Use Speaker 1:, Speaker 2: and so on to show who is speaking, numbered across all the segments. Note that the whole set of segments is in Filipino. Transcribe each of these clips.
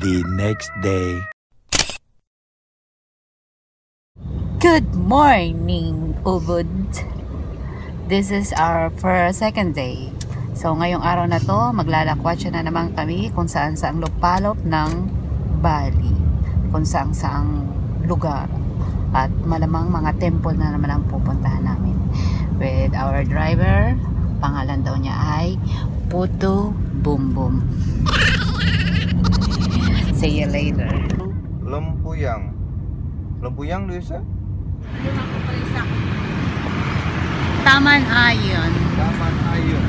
Speaker 1: the next day.
Speaker 2: Good morning, Ubud. This is our second day. So ngayong araw na to, maglalakwatsa na naman kami kung saan saang lupalop ng Bali, kung saan saang lugar, at malamang mga temple na naman ang pupuntahan namin with our driver. Pangalan daw niya ay Puto Bumbum. See you later.
Speaker 3: Lempuyang Luisa?
Speaker 2: Taman Ayun.
Speaker 3: Taman Ayun.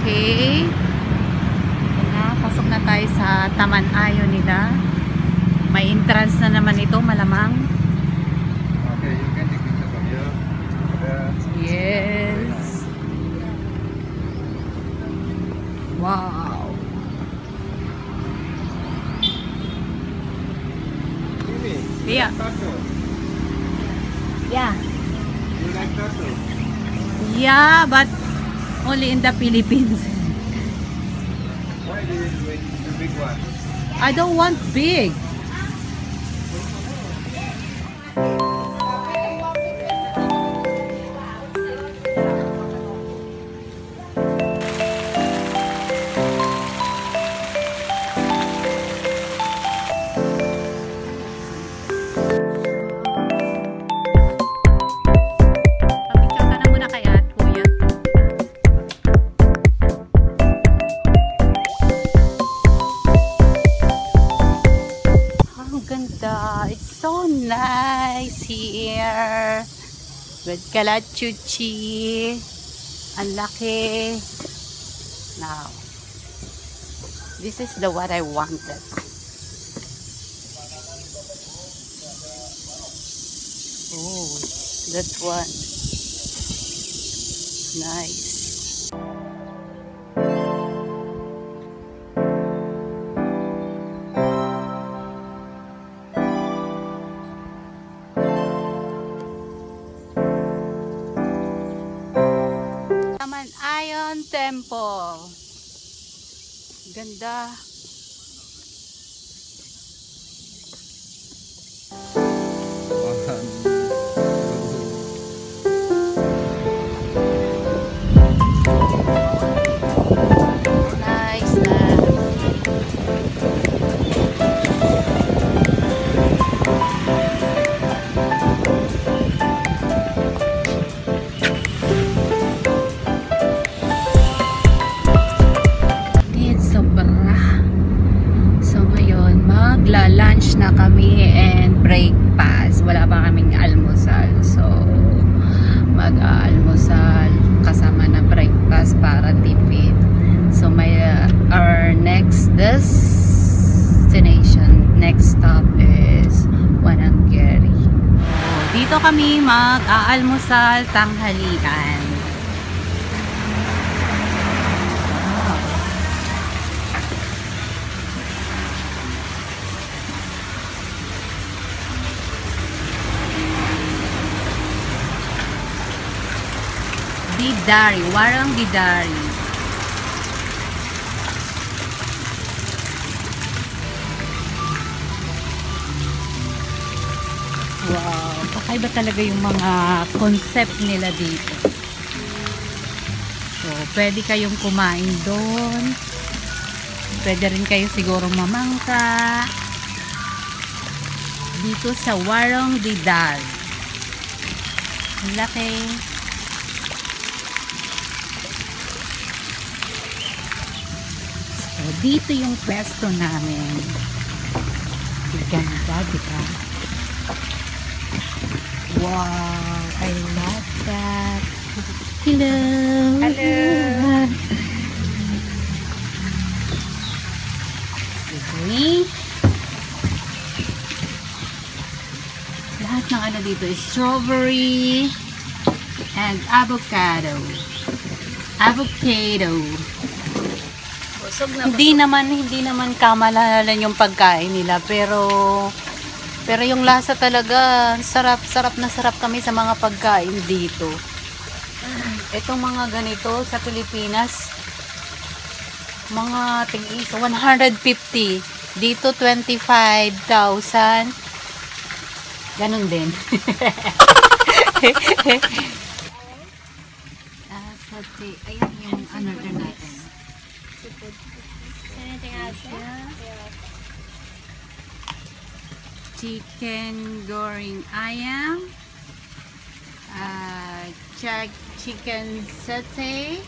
Speaker 2: Okay. Pasok na tayo sa Taman Ayun nila. May entrance na naman ito, malamang.
Speaker 3: Okay, you can take picture from here.
Speaker 2: Yes. Wow. Yeah. Yeah.
Speaker 3: You like turtle?
Speaker 2: Yeah, but only in the Philippines.
Speaker 3: Why do you wait the big one?
Speaker 2: I don't want big. It's so nice here with kalachuchi. Ang laki. Now, this is the what I wanted. Oh, that one. Nice. Ayun Temple. Ganda. Nice na. Magla-lunch na kami and breakfast. Wala pa kaming almusal. So, mag-aalmusal kasama na breakfast para tipid. So, our next destination, next stop is Wanagiri. Dito kami mag-aalmusal tanghalian. Dedari, warang Dedari. Wow, kakaiba talaga yung mga concept nila dito. So, pwede kayong kumain doon. Pwede rin kayo siguro mamangka dito sa warang Dedari. Ang laki. So, dito yung pwesto namin. Ganda, diba? Wow, I love that. Hello. Hello. Okay. Lahat ng ano dito is strawberry and avocado. Avocado. Hindi naman kamalalan yung pagkain nila, pero yung lasa talaga sarap na sarap kami sa mga pagkain dito. Itong mga ganito sa Pilipinas Mga tig-isa, 150. Dito, 25,000. Ganun din. Sabi, ayan yung order natin.
Speaker 1: Anything else?
Speaker 2: Chicken goreng ayam, chicken satay,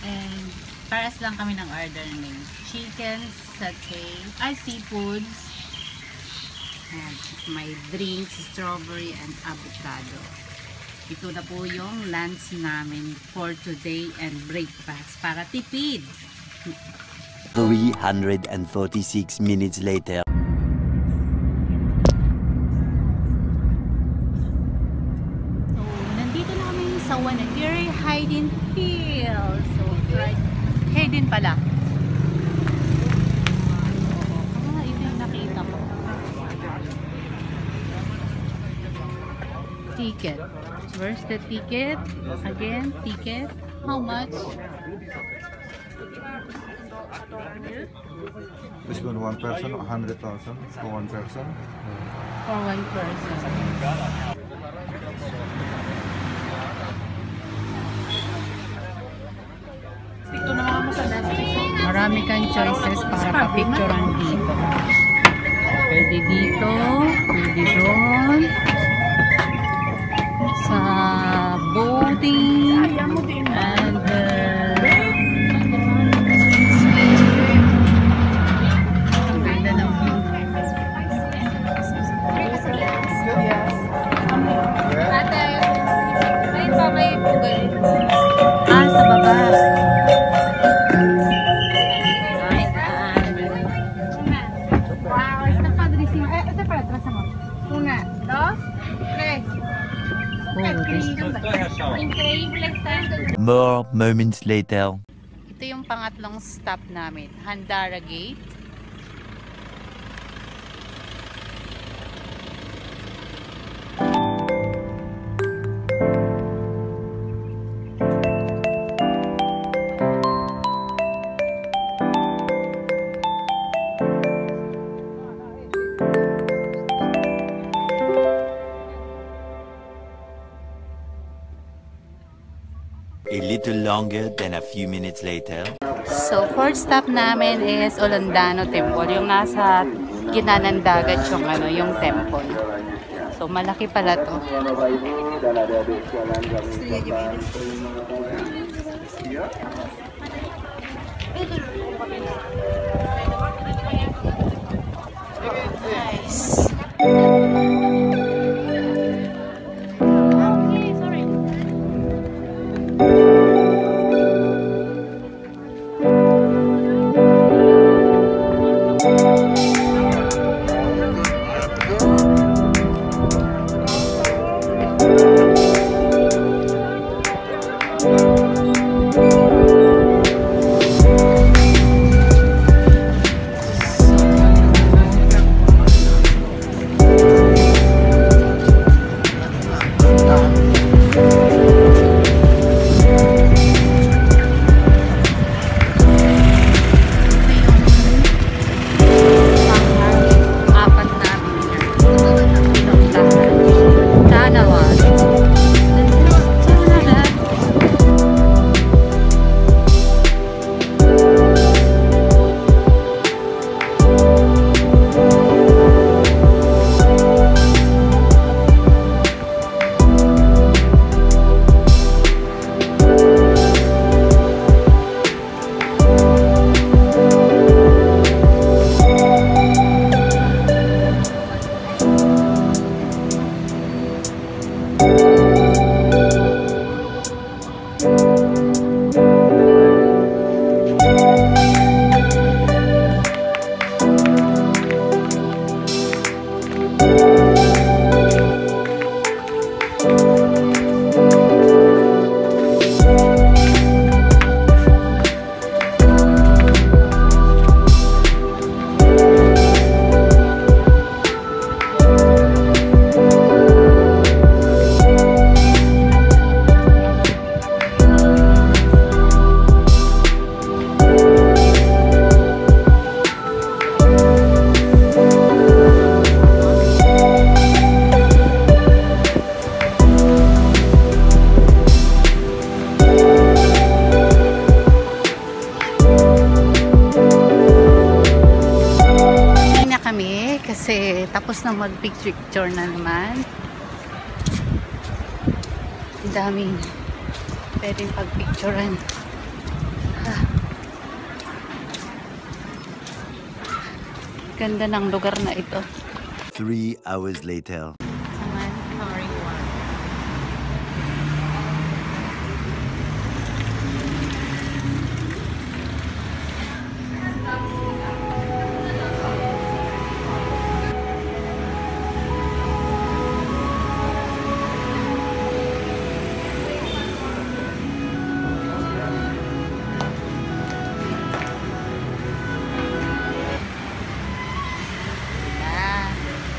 Speaker 2: and paras lang kami ng order ng chicken satay, seafoods, and may drinks, strawberry and avocado. Ito na po yung lunch namin for today and breakfast para tipid.
Speaker 4: 346 minutes later.
Speaker 2: So, nandito na kami sa Wanagiri Hidden Hill. So, right, hidden pala. Ito yung nakita ko. Ticket. Where's the ticket? Again, ticket. How much?
Speaker 3: This one person, 100,000 for one person.
Speaker 2: For one person. Marami kang choices para pa-picturean dito. Pwede dito, pwede doon. Sa boating and ang ganda ng view. Sa baba.
Speaker 1: Wow, está padrísimo. Este para atrás, amor. 1, 2, 3. Increíble está.
Speaker 4: More moments later.
Speaker 2: Ito yung pangatlong stop namin, Handara Gate.
Speaker 4: A little longer than a few minutes later.
Speaker 2: So, first stop namin is Ulun Temple. Yung nasa gitna ng dagat yung, yung temple. So, malaki pala to. Nice. Kasi tapos na mag-picture na naman. Ang daming pwedeng pag-picturean. Ganda ng lugar na ito.
Speaker 4: 3 hours later.
Speaker 2: Taman, how are you?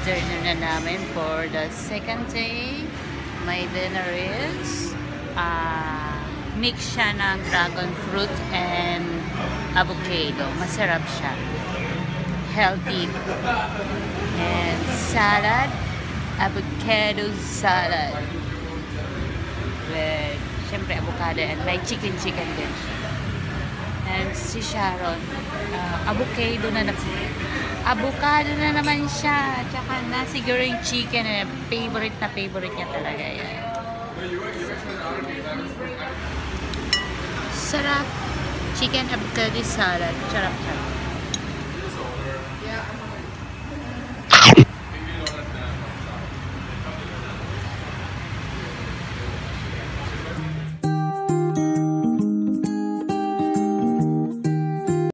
Speaker 2: Journey na namin for the second day. My dinner is mix siya ng dragon fruit and avocado. Masarap siya. Healthy. And salad. Avocado salad. With, syempre, avocado and may chicken din siya. And si Sharon, avocado na naman siya. Tsaka na siguro yung chicken na favorite niya talaga yan. Sarap. Chicken avocado salad. Sarap.